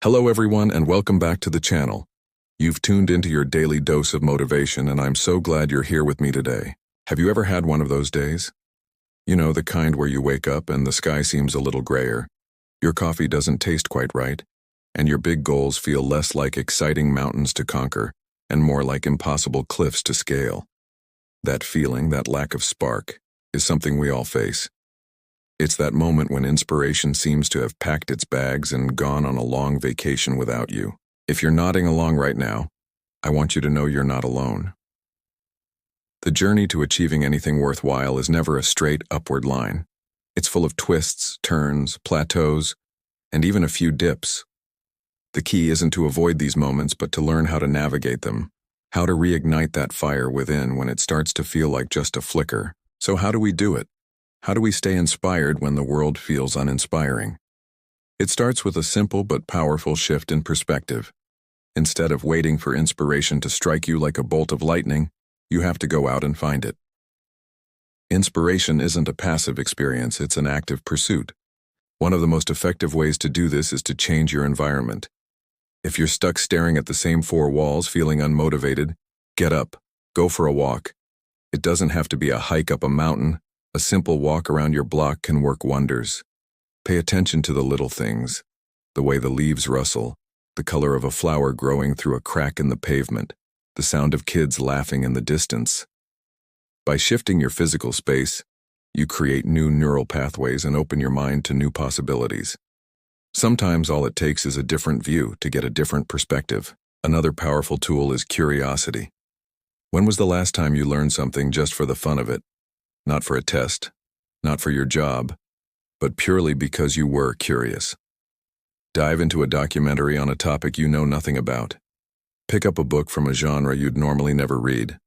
Hello everyone and welcome back to the channel. You've tuned into your daily dose of motivation and I'm so glad you're here with me today. Have you ever had one of those days? You know, the kind where you wake up and the sky seems a little grayer, your coffee doesn't taste quite right, and your big goals feel less like exciting mountains to conquer and more like impossible cliffs to scale. That feeling, that lack of spark, is something we all face. It's that moment when inspiration seems to have packed its bags and gone on a long vacation without you. If you're nodding along right now, I want you to know you're not alone. The journey to achieving anything worthwhile is never a straight upward line. It's full of twists, turns, plateaus, and even a few dips. The key isn't to avoid these moments, but to learn how to navigate them, how to reignite that fire within when it starts to feel like just a flicker. So how do we do it? How do we stay inspired when the world feels uninspiring? It starts with a simple but powerful shift in perspective. Instead of waiting for inspiration to strike you like a bolt of lightning, you have to go out and find it. Inspiration isn't a passive experience, it's an active pursuit. One of the most effective ways to do this is to change your environment. If you're stuck staring at the same four walls feeling unmotivated, get up, go for a walk. It doesn't have to be a hike up a mountain. A simple walk around your block can work wonders. Pay attention to the little things, the way the leaves rustle, the color of a flower growing through a crack in the pavement, the sound of kids laughing in the distance. By shifting your physical space, you create new neural pathways and open your mind to new possibilities. Sometimes all it takes is a different view to get a different perspective. Another powerful tool is curiosity. When was the last time you learned something just for the fun of it? Not for a test, not for your job, but purely because you were curious. Dive into a documentary on a topic you know nothing about. Pick up a book from a genre you'd normally never read.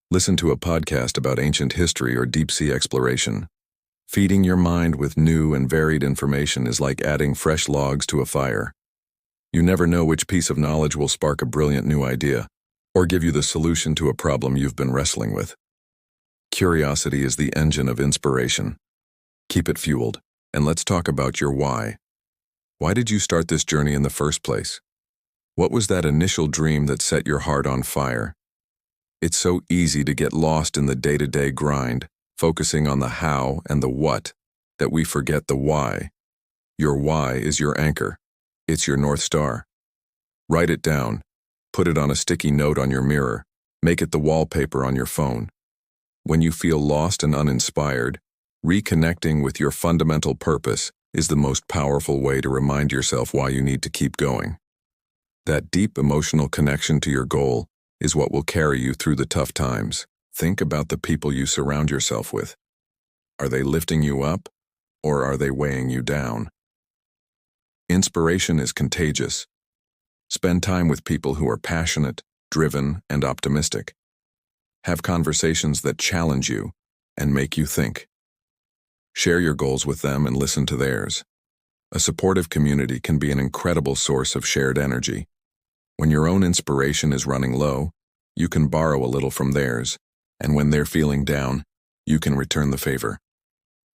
Listen to a podcast about ancient history or deep-sea exploration. Feeding your mind with new and varied information is like adding fresh logs to a fire. You never know which piece of knowledge will spark a brilliant new idea, or give you the solution to a problem you've been wrestling with. Curiosity is the engine of inspiration. Keep it fueled, and let's talk about your why. Why did you start this journey in the first place? What was that initial dream that set your heart on fire? It's so easy to get lost in the day-to-day grind, focusing on the how and the what, that we forget the why. Your why is your anchor. It's your North Star. Write it down. Put it on a sticky note on your mirror. Make it the wallpaper on your phone. When you feel lost and uninspired, reconnecting with your fundamental purpose is the most powerful way to remind yourself why you need to keep going. That deep emotional connection to your goal is what will carry you through the tough times. Think about the people you surround yourself with. Are they lifting you up, or are they weighing you down? Inspiration is contagious. Spend time with people who are passionate, driven, and optimistic. Have conversations that challenge you and make you think. Share your goals with them and listen to theirs. A supportive community can be an incredible source of shared energy. When your own inspiration is running low, you can borrow a little from theirs, and when they're feeling down, you can return the favor.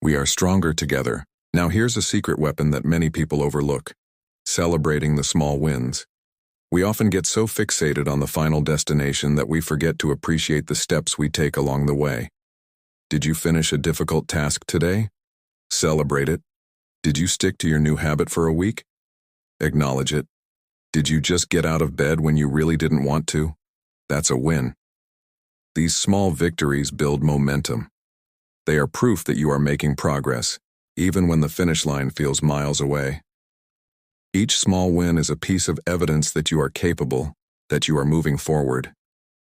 We are stronger together. Now here's a secret weapon that many people overlook: celebrating the small wins. We often get so fixated on the final destination that we forget to appreciate the steps we take along the way. Did you finish a difficult task today? Celebrate it. Did you stick to your new habit for a week? Acknowledge it. Did you just get out of bed when you really didn't want to? That's a win. These small victories build momentum. They are proof that you are making progress, even when the finish line feels miles away. Each small win is a piece of evidence that you are capable, that you are moving forward.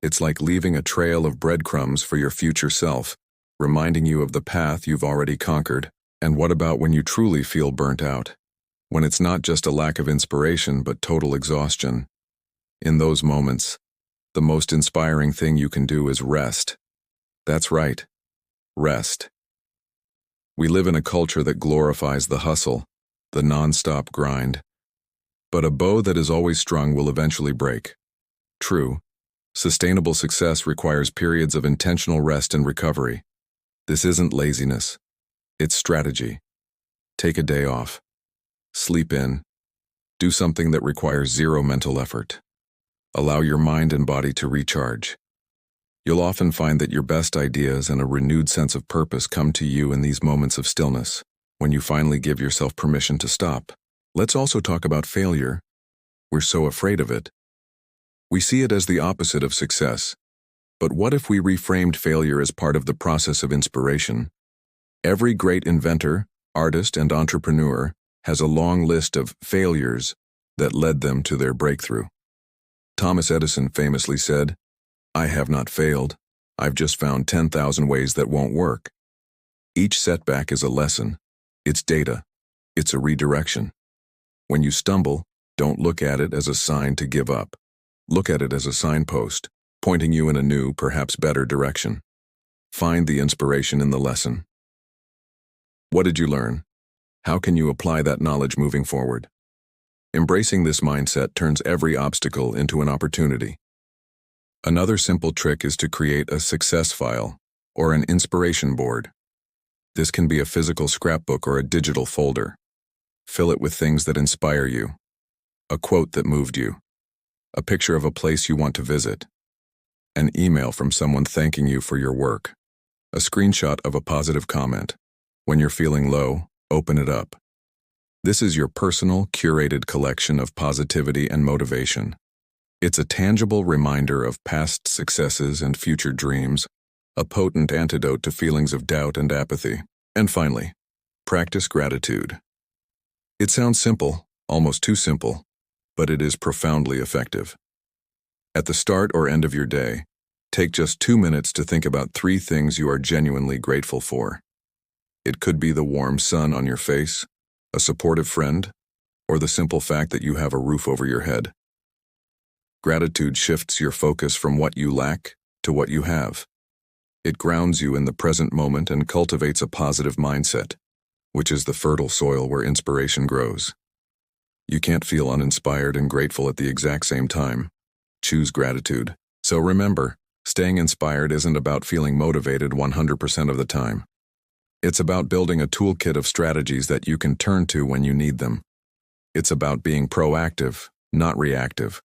It's like leaving a trail of breadcrumbs for your future self, reminding you of the path you've already conquered. And what about when you truly feel burnt out? When it's not just a lack of inspiration, but total exhaustion? In those moments, the most inspiring thing you can do is rest. That's right, rest. We live in a culture that glorifies the hustle, the non-stop grind. But a bow that is always strung will eventually break. True, sustainable success requires periods of intentional rest and recovery. This isn't laziness. It's strategy. Take a day off. Sleep in. Do something that requires zero mental effort. Allow your mind and body to recharge. You'll often find that your best ideas and a renewed sense of purpose come to you in these moments of stillness, when you finally give yourself permission to stop. Let's also talk about failure. We're so afraid of it. We see it as the opposite of success. But what if we reframed failure as part of the process of inspiration? Every great inventor, artist, and entrepreneur has a long list of failures that led them to their breakthrough. Thomas Edison famously said, "I have not failed. I've just found 10,000 ways that won't work." Each setback is a lesson. It's data. It's a redirection. When you stumble, don't look at it as a sign to give up. Look at it as a signpost, pointing you in a new, perhaps better direction. Find the inspiration in the lesson. What did you learn? How can you apply that knowledge moving forward? Embracing this mindset turns every obstacle into an opportunity. Another simple trick is to create a success file or an inspiration board. This can be a physical scrapbook or a digital folder. Fill it with things that inspire you. A quote that moved you. A picture of a place you want to visit. An email from someone thanking you for your work. A screenshot of a positive comment. When you're feeling low, open it up. This is your personal, curated collection of positivity and motivation. It's a tangible reminder of past successes and future dreams, a potent antidote to feelings of doubt and apathy. And finally, practice gratitude. It sounds simple, almost too simple, but it is profoundly effective. At the start or end of your day, take just 2 minutes to think about 3 things you are genuinely grateful for. It could be the warm sun on your face, a supportive friend, or the simple fact that you have a roof over your head. Gratitude shifts your focus from what you lack to what you have. It grounds you in the present moment and cultivates a positive mindset, which is the fertile soil where inspiration grows. You can't feel uninspired and grateful at the exact same time. Choose gratitude. So remember, staying inspired isn't about feeling motivated 100% of the time. It's about building a toolkit of strategies that you can turn to when you need them. It's about being proactive, not reactive.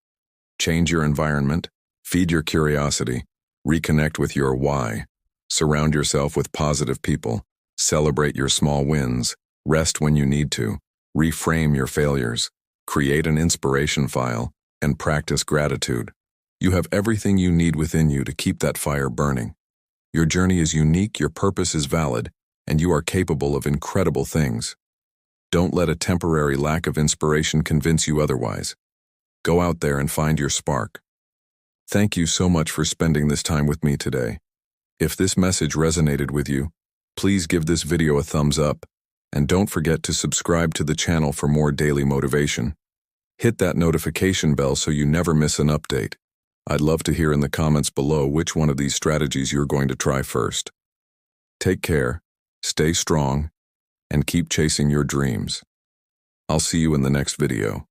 Change your environment, feed your curiosity, reconnect with your why, surround yourself with positive people, celebrate your small wins, rest when you need to, reframe your failures, create an inspiration file, and practice gratitude. You have everything you need within you to keep that fire burning. Your journey is unique, your purpose is valid, and you are capable of incredible things. Don't let a temporary lack of inspiration convince you otherwise. Go out there and find your spark. Thank you so much for spending this time with me today. If this message resonated with you, please give this video a thumbs up, and don't forget to subscribe to the channel for more daily motivation. Hit that notification bell so you never miss an update. I'd love to hear in the comments below which one of these strategies you're going to try first. Take care, stay strong, and keep chasing your dreams. I'll see you in the next video.